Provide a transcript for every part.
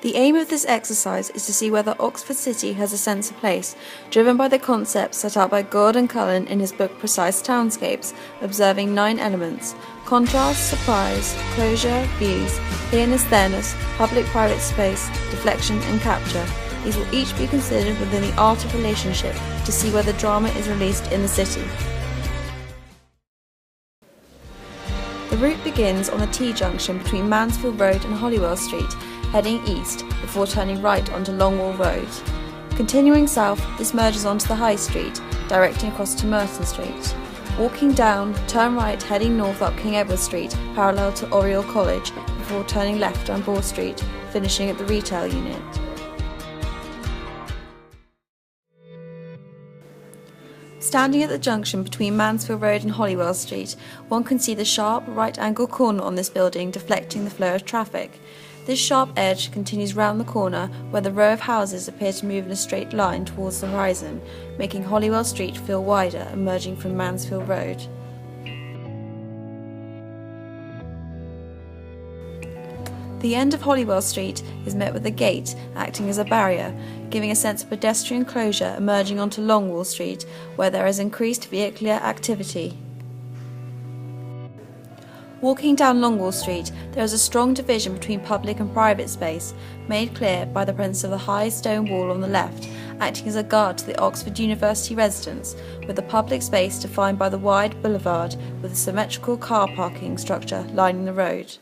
The aim of this exercise is to see whether Oxford City has a sense of place, driven by the concepts set out by Gordon Cullen in his book Precise Townscapes, observing 9 elements: contrast, surprise, closure, views, here-ness, there-ness, public-private space, deflection and capture. These will each be considered within the art of relationship to see whether drama is released in the city. The route begins on the T-junction between Mansfield Road and Holywell Street, heading east before turning right onto Longwall Road. Continuing south, this merges onto the High Street, directing across to Merton Street. Walking down, turn right heading north up King Edward Street, parallel to Oriel College, before turning left on Broad Street, finishing at the retail unit. Standing at the junction between Mansfield Road and Holywell Street, one can see the sharp right-angle corner on this building deflecting the flow of traffic. This sharp edge continues round the corner where the row of houses appear to move in a straight line towards the horizon, making Holywell Street feel wider emerging from Mansfield Road. The end of Holywell Street is met with a gate acting as a barrier, giving a sense of pedestrian closure emerging onto Longwall Street, where there is increased vehicular activity. Walking down Longwall Street, there is a strong division between public and private space, made clear by the presence of the high stone wall on the left, acting as a guard to the Oxford University residents, with the public space defined by the wide boulevard with a symmetrical car parking structure lining the road.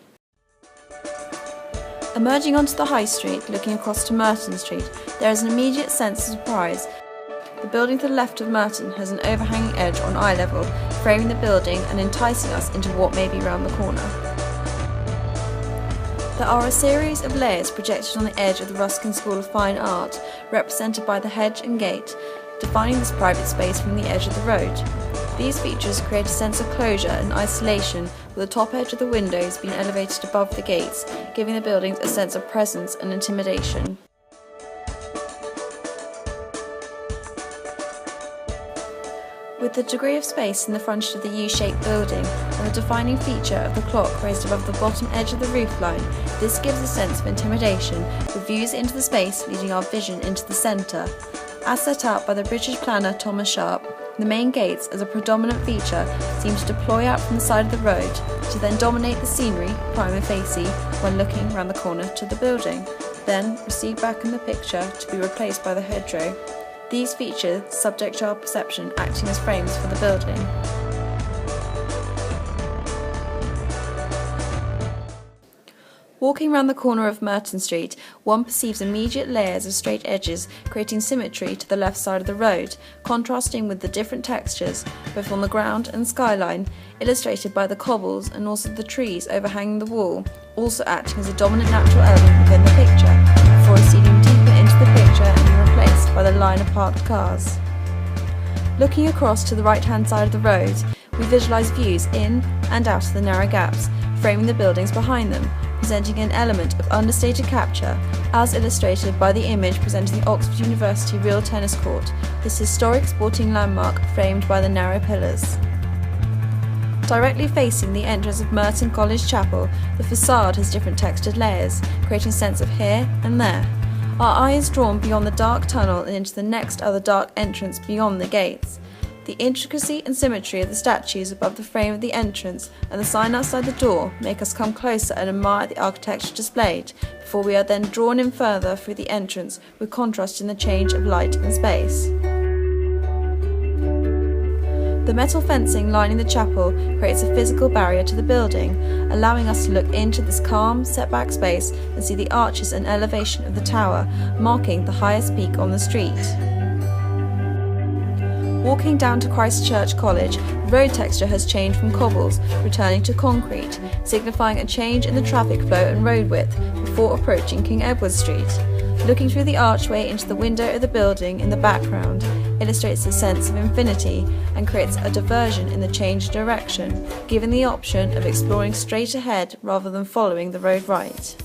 Emerging onto the High Street, looking across to Merton Street, there is an immediate sense of surprise. The building to the left of Merton has an overhanging edge on eye level, framing the building and enticing us into what may be round the corner. There are a series of layers projected on the edge of the Ruskin School of Fine Art, represented by the hedge and gate, defining this private space from the edge of the road. These features create a sense of closure and isolation, with the top edge of the windows being elevated above the gates, giving the buildings a sense of presence and intimidation. With the degree of space in the frontage of the U-shaped building and the defining feature of the clock raised above the bottom edge of the roofline, this gives a sense of intimidation, with views into the space leading our vision into the centre. As set out by the British planner Thomas Sharp, the main gates, as a predominant feature, seem to deploy out from the side of the road to then dominate the scenery prima facie when looking round the corner to the building, then recede back in the picture to be replaced by the hedgerow. These features subject to our perception, acting as frames for the building. Walking round the corner of Merton Street, one perceives immediate layers of straight edges, creating symmetry to the left side of the road, contrasting with the different textures, both on the ground and skyline, illustrated by the cobbles and also the trees overhanging the wall, also acting as a dominant natural element within the picture, before receding deeper into the picture and being replaced by the line of parked cars. Looking across to the right-hand side of the road, we visualise views in and out of the narrow gaps, framing the buildings behind them, presenting an element of understated capture, as illustrated by the image presenting the Oxford University Real Tennis Court, this historic sporting landmark framed by the narrow pillars. Directly facing the entrance of Merton College Chapel, the facade has different textured layers, creating a sense of here and there. Our eye is drawn beyond the dark tunnel and into the next other dark entrance beyond the gates. The intricacy and symmetry of the statues above the frame of the entrance and the sign outside the door make us come closer and admire the architecture displayed, before we are then drawn in further through the entrance with contrast in the change of light and space. The metal fencing lining the chapel creates a physical barrier to the building, allowing us to look into this calm, set-back space and see the arches and elevation of the tower, marking the highest peak on the street. Walking down to Christ Church College, the road texture has changed from cobbles, returning to concrete, signifying a change in the traffic flow and road width before approaching King Edward Street. Looking through the archway into the window of the building in the background illustrates a sense of infinity and creates a diversion in the change of direction, giving the option of exploring straight ahead rather than following the road right.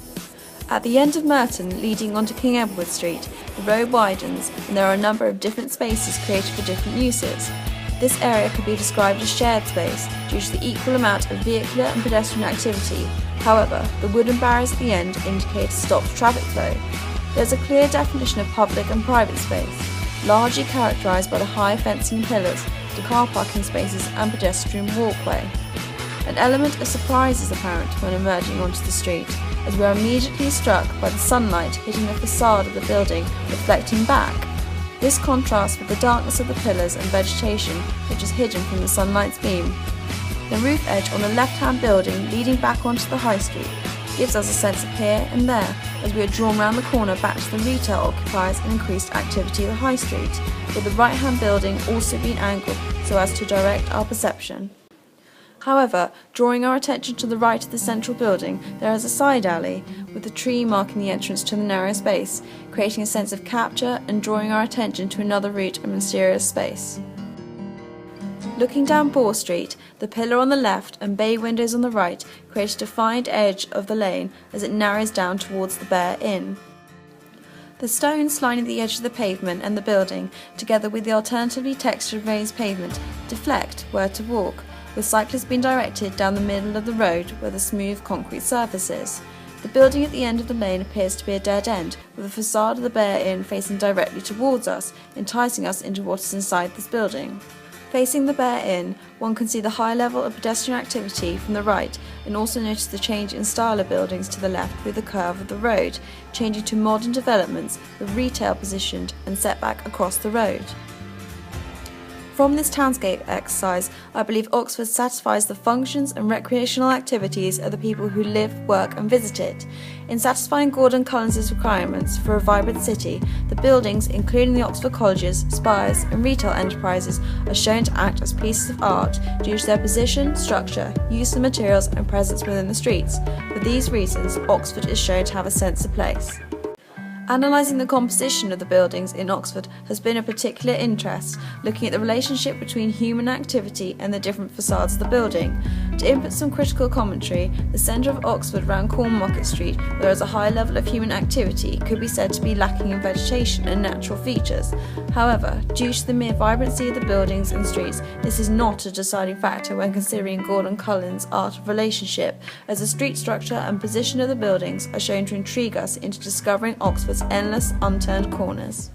At the end of Merton, leading onto King Edward Street, the road widens and there are a number of different spaces created for different uses. This area could be described as shared space due to the equal amount of vehicular and pedestrian activity. However, the wooden barriers at the end indicate a stopped traffic flow. There is a clear definition of public and private space, largely characterised by the high fencing and pillars, the car parking spaces and pedestrian walkway. An element of surprise is apparent when emerging onto the street, as we are immediately struck by the sunlight hitting the facade of the building, reflecting back. This contrasts with the darkness of the pillars and vegetation, which is hidden from the sunlight's beam. The roof edge on the left-hand building leading back onto the high street gives us a sense of here and there, as we are drawn round the corner back to the retail occupiers and increased activity of the high street, with the right-hand building also being angled so as to direct our perception. However, drawing our attention to the right of the central building, there is a side alley, with a tree marking the entrance to the narrow space, creating a sense of capture and drawing our attention to another route and mysterious space. Looking down Boar Street, the pillar on the left and bay windows on the right create a defined edge of the lane as it narrows down towards the Bear Inn. The stones lining the edge of the pavement and the building, together with the alternatively textured raised pavement, deflect where to walk, with cyclists being directed down the middle of the road where the smooth concrete surface is. The building at the end of the lane appears to be a dead end, with the facade of the Bear Inn facing directly towards us, enticing us into what is inside this building. Facing the Bear Inn, one can see the high level of pedestrian activity from the right and also notice the change in style of buildings to the left with the curve of the road, changing to modern developments with retail positioned and set back across the road. From this townscape exercise, I believe Oxford satisfies the functions and recreational activities of the people who live, work and visit it. In satisfying Gordon Cullins's requirements for a vibrant city, the buildings, including the Oxford colleges, spires and retail enterprises, are shown to act as pieces of art due to their position, structure, use of materials and presence within the streets. For these reasons, Oxford is shown to have a sense of place. Analysing the composition of the buildings in Oxford has been of particular interest, looking at the relationship between human activity and the different facades of the building. To input some critical commentary, the centre of Oxford round Cornmarket Street, where there is a high level of human activity, could be said to be lacking in vegetation and natural features. However, due to the mere vibrancy of the buildings and streets, this is not a deciding factor when considering Gordon Cullins's art of relationship, as the street structure and position of the buildings are shown to intrigue us into discovering Oxford's endless unturned corners.